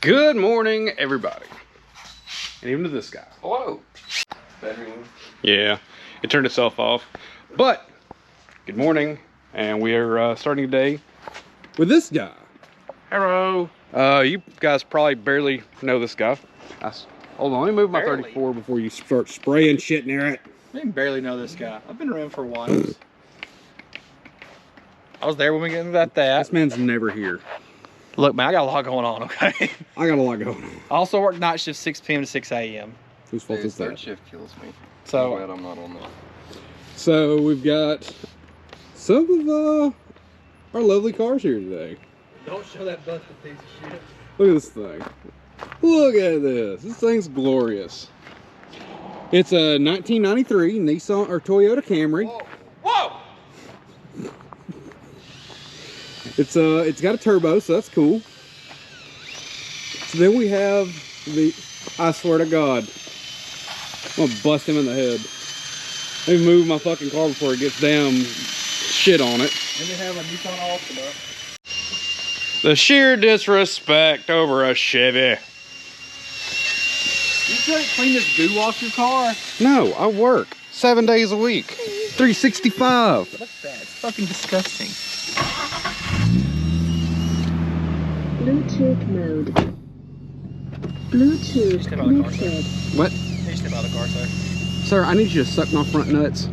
Good morning, everybody. And even to this guy. Hello. Yeah, it turned itself off. But, good morning. And we are starting today with this guy. Hello. You guys probably barely know this guy. Hold on, let me move my Barely. 34 before you start spraying shit near it. I didn't barely know this guy. I've been around for a while. I was there when we got into that. This man's never here. Look, man, I got a lot going on, okay? I got a lot going on. I also work night shift 6 p.m. to 6 a.m. Whose fault is that? Third shift kills me. So, I'm glad I'm not on that. So we've got some of our lovely cars here today. don't show that busted piece of shit. Look at this thing. Look at this. This thing's glorious. It's a 1993 Nissan or Toyota Camry. Whoa! It's got a turbo, so that's cool. So then we have the, I swear to God, I'm gonna bust him in the head. Let me move my fucking car before it gets damn shit on it. And they have a Nissan Altima. The sheer disrespect over a Chevy. You couldn't clean this goo off your car? No, I work 7 days a week, 365. Look at that. It's fucking disgusting. Bluetooth mode. Bluetooth Step out of the car, sir. connected. What? Hey, step out of the car, sir. Sir, I need you to suck my front nuts.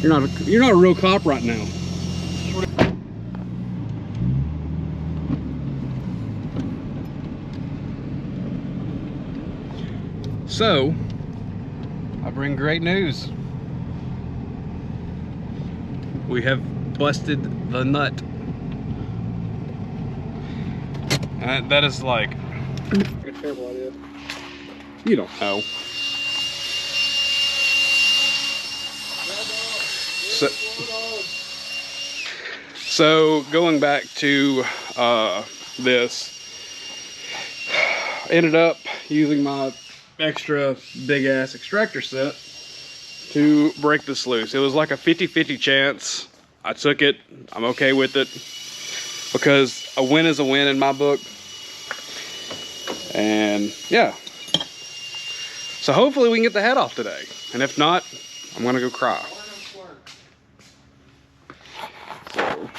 You're not a real cop right now. So, I bring great news. We have busted the nut. And that is like A terrible idea. you don't know. So going back to this, ended up using my extra big ass extractor set to break this loose. It was like a 50-50 chance. I took it. I'm okay with it because a win is a win in my book. And yeah. So hopefully we can get the head off today. And if not, I'm gonna go cry. So.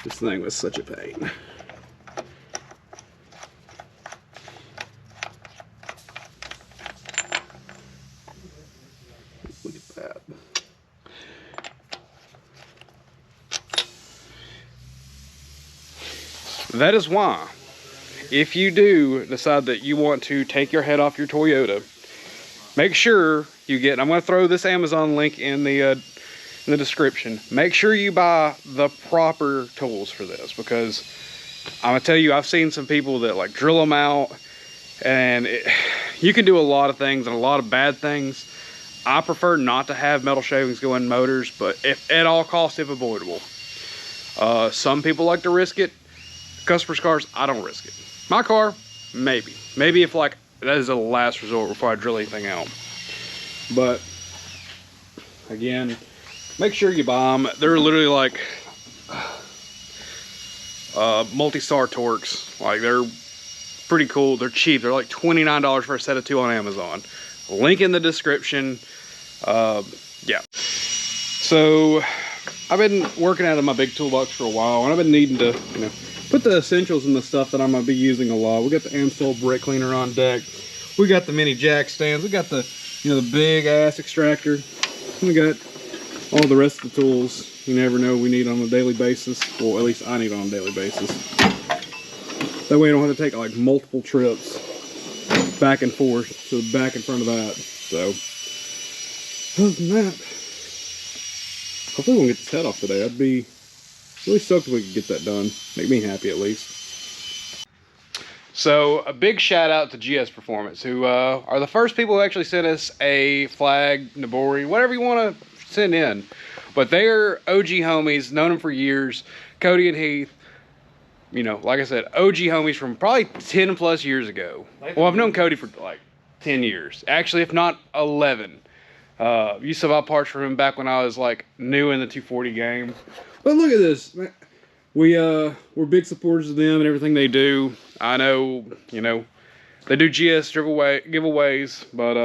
This thing was such a pain. Look at that. That is why, if you do decide that you want to take your head off your Toyota, make sure you get, I'm going to throw this Amazon link in the description. Make sure you buy the proper tools for this, because I'm going to tell you, I've seen some people that like drill them out, and you can do a lot of things and a lot of bad things. I prefer not to have metal shavings go in motors, but if at all costs, if avoidable. Some people like to risk it. Customers' cars, I don't risk it. My car, maybe. Maybe if like, that is the last resort before I drill anything out. But, again, make sure you buy them. They're literally like multi-star Torx. Like, they're pretty cool. They're cheap. They're like $29 for a set of 2 on Amazon. Link in the description. Yeah. So, I've been working out of my big toolbox for a while, and I've been needing to, you know, put the essentials in the stuff that I'm going to be using a lot. We got the Amsoil brake cleaner on deck. We got the mini jack stands. We got the, you know, the big ass extractor. We got all the rest of the tools you never know we need on a daily basis. Well, at least I need on a daily basis. That way I don't have to take like multiple trips back and forth to the back in front of that. So, other than that, hopefully we'll get this head off today. I'd be really stoked if we could get that done. Make me happy at least. So a big shout out to GS Performance, who are the first people who actually sent us a flag, Nabori, whatever you want to send in. But they are OG homies, known them for years. Cody and Heath, you know, like I said, OG homies from probably 10 plus years ago. Well, I've known Cody for like 10 years. Actually, if not 11. Used to buy parts from him back when I was like new in the 240 game. But look at this. We're big supporters of them and everything they do. I know, you know, they do GS giveaways, but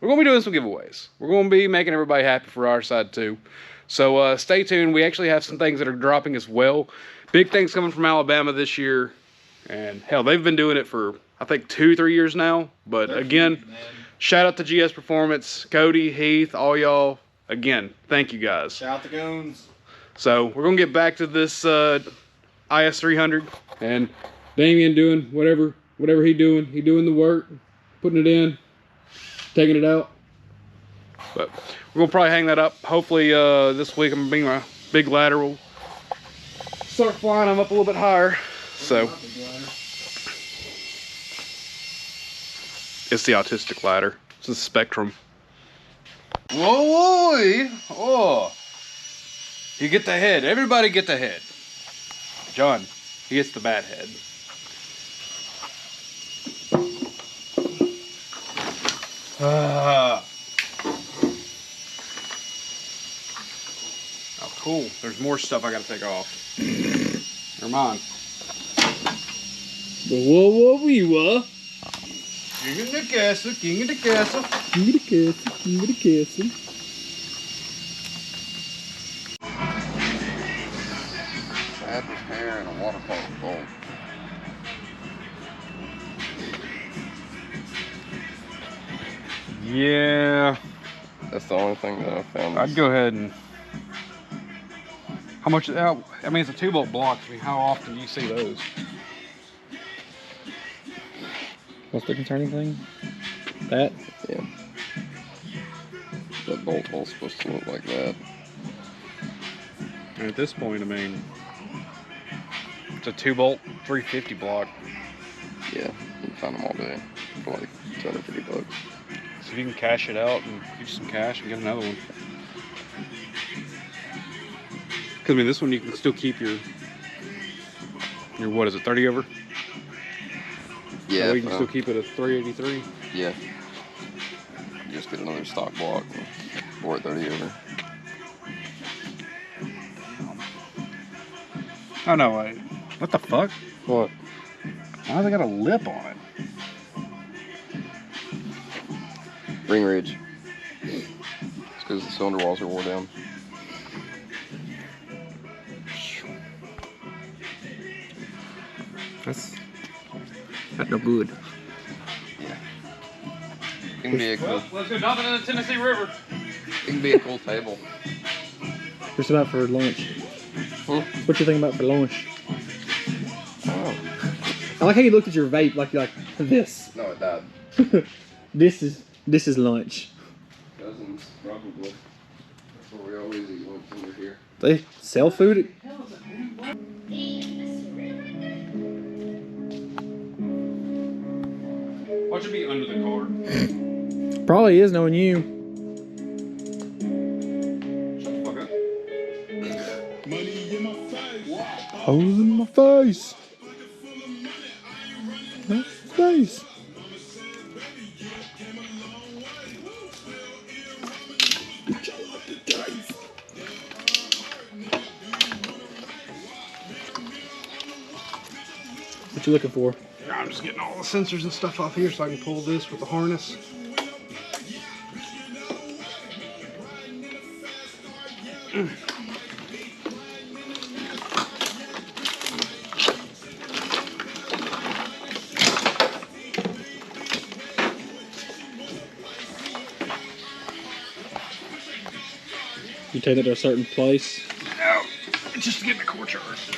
we're gonna be doing some giveaways. We're gonna be making everybody happy for our side too. So stay tuned. We actually have some things that are dropping as well. Big things coming from Alabama this year. And hell, they've been doing it for I think 2-3 years now. But again, shout out to GS Performance, Cody, Heath, all y'all. Again, thank you guys. Shout out the goons. So we're gonna get back to this IS300 and Damien doing whatever he doing. He doing the work, putting it in, taking it out. But we're gonna probably hang that up. Hopefully this week I'm gonna bring my big ladder. We'll start flying them up a little bit higher. So it's the autistic ladder. It's the Spectrum. Whoa! Oh, you get the head. Everybody get the head. John, he gets the bad head. Oh, cool. There's more stuff I gotta take off. Never mind. Whoa, whoa. King of the castle, king of the castle. King of the castle, king of the castle. Bad repair and a waterfall bolt. Yeah. That's the only thing that I found. I'd go ahead and... How much... I mean, it's a 2-bolt block. I mean, how often do you see those? What's the concerning thing? That? Yeah. That bolt hole's supposed to look like that. And at this point, I mean, it's a 2-bolt 350 block. Yeah, you can find them all day for like $250. So if you can cash it out and get some cash and get another one. Because I mean, this one you can still keep your what is it, 30 over? Yeah. So you can still keep it at 383. Yeah. You just get another stock block or at 30 over. Oh no, wait. What the fuck? What? Why do they got a lip on it? Ring ridge. It's because the cylinder walls are wore down. That's no good. Yeah. It can be a cool. Let's go dump it in the Tennessee River. It can be a cool table. What's about for lunch? Hmm? What you think about for lunch? Oh. I like how you looked at your vape like you're like this. No, it died. This is lunch. Cousins, probably. That's where we always eat lunch when we're here. They sell food. What should be under the car? Probably is, knowing you. Shut the fuck up. Holes in my face. My face. What you looking for? I'm just getting all the sensors and stuff off here so I can pull this with the harness. You take it to a certain place. No, it's just to get the core charged.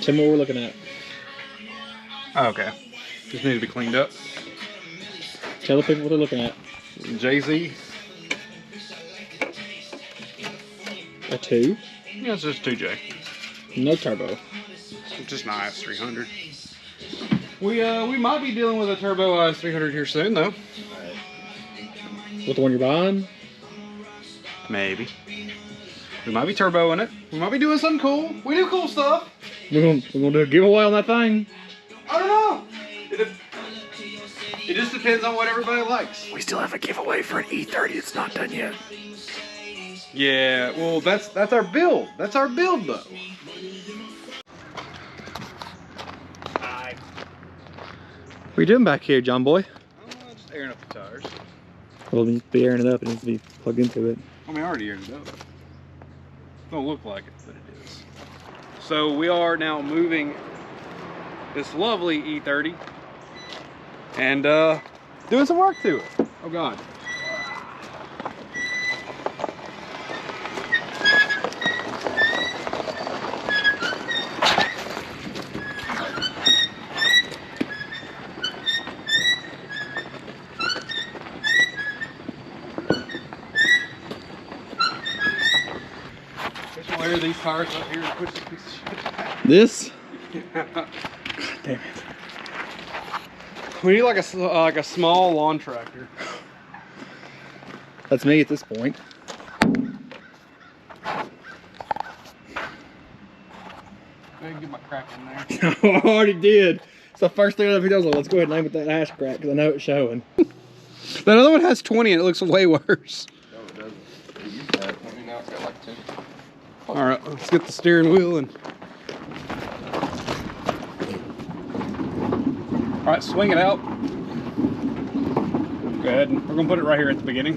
Tell me what we're looking at. Oh, okay. Just need to be cleaned up. Tell the people what they're looking at. JZ. A 2. Yeah, it's just 2J. No turbo. Just an IS300. We might be dealing with a turbo IS300 here soon, though. What, the one you're buying? Maybe. We might be turboing it. We might be doing something cool. We do cool stuff. We're gonna do a giveaway on that thing. I don't know. It just depends on what everybody likes. We still have a giveaway for an E30 that's not done yet. Yeah, well, that's our build. That's our build, though. What are you doing back here, John boy? I'm just airing up the tires. Well, it needs to be airing it up. It needs to be plugged into it. I mean, I already aired it up. Don't look like it, but it is. So we are now moving this lovely E30 and doing some work to it. Oh God. Just layer these tires up here and push this piece of shit back. This? God damn it. We need like a small lawn tractor. That's me at this point. I can get my crap in there. I already did. It's the first thing I was like, let's go ahead and name it that ash crack because I know it's showing. That other one has 20 and it looks way worse. No, it doesn't. It used to have 20, now it's got like 2. Alright, let's get the steering wheel and... Alright, swing it out. Go ahead, and we're gonna put it right here at the beginning.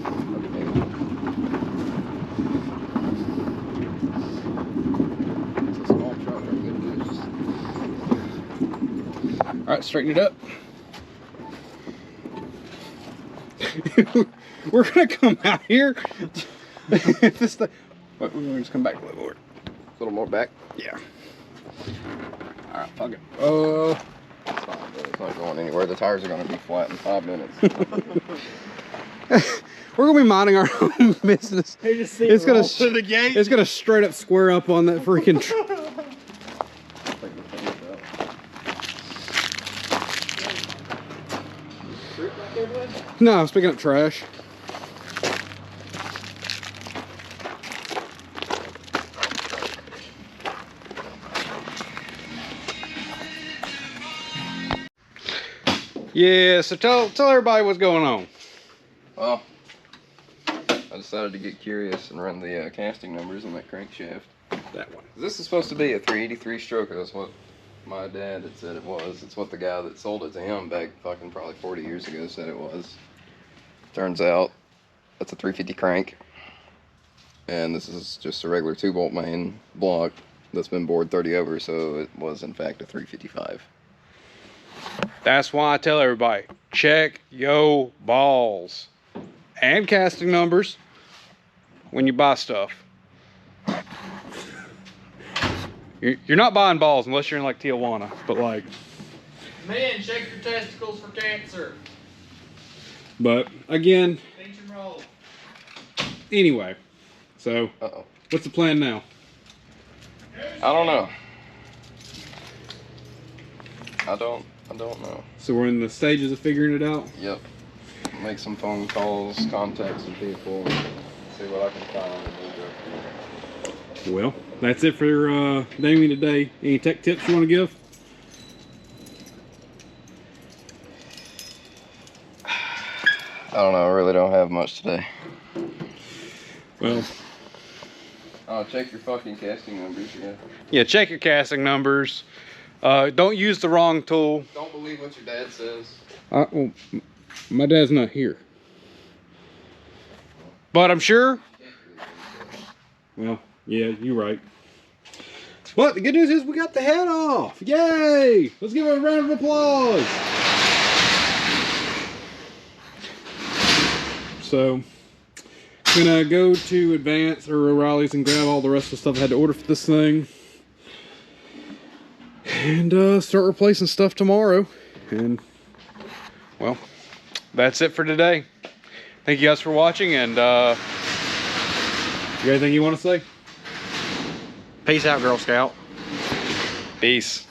It's a small truck. Alright, straighten it up. We're gonna come out here. This thing. But we're gonna just come back a little more. A little more back. Yeah. Alright, fuck it. It's not going anywhere. The tires are going to be flat in 5 minutes. We're gonna be minding our own business. It's gonna to the gate. It's gonna straight up square up on that freaking No, I was picking up trash. Yeah, so tell everybody what's going on. Well, I decided to get curious and run the casting numbers on that crankshaft. That one. This is supposed to be a 383 stroker. That's what my dad had said it was. It's what the guy that sold it to him back fucking probably 40 years ago said it was. Turns out that's a 350 crank. And this is just a regular 2-bolt main block that's been bored 30 over, so it was in fact a 355. That's why I tell everybody, check yo balls and casting numbers when you buy stuff. You're not buying balls unless you're in like Tijuana, but like. Man, check your testicles for cancer. But again, Pinch and roll. anyway, so what's the plan now? I don't know. I don't know. So we're in the stages of figuring it out. Yep. Make some phone calls, contact some people, see what I can find, and we'll go from there. Well, that's it for Damien today. Any tech tips you want to give? I don't know. I really don't have much today. Well, Check your fucking casting numbers, yeah. Yeah, check your casting numbers. Don't use the wrong tool. Don't believe what your dad says. Well, my dad's not here. But I'm sure. Well, yeah, you're right. But the good news is we got the head off. Yay! Let's give it a round of applause. So, I'm gonna go to Advance or O'Reilly's and grab all the rest of the stuff I had to order for this thing. And start replacing stuff tomorrow. And, well, that's it for today. Thank you guys for watching, and you got anything you want to say? Peace out, Girl Scout. Peace.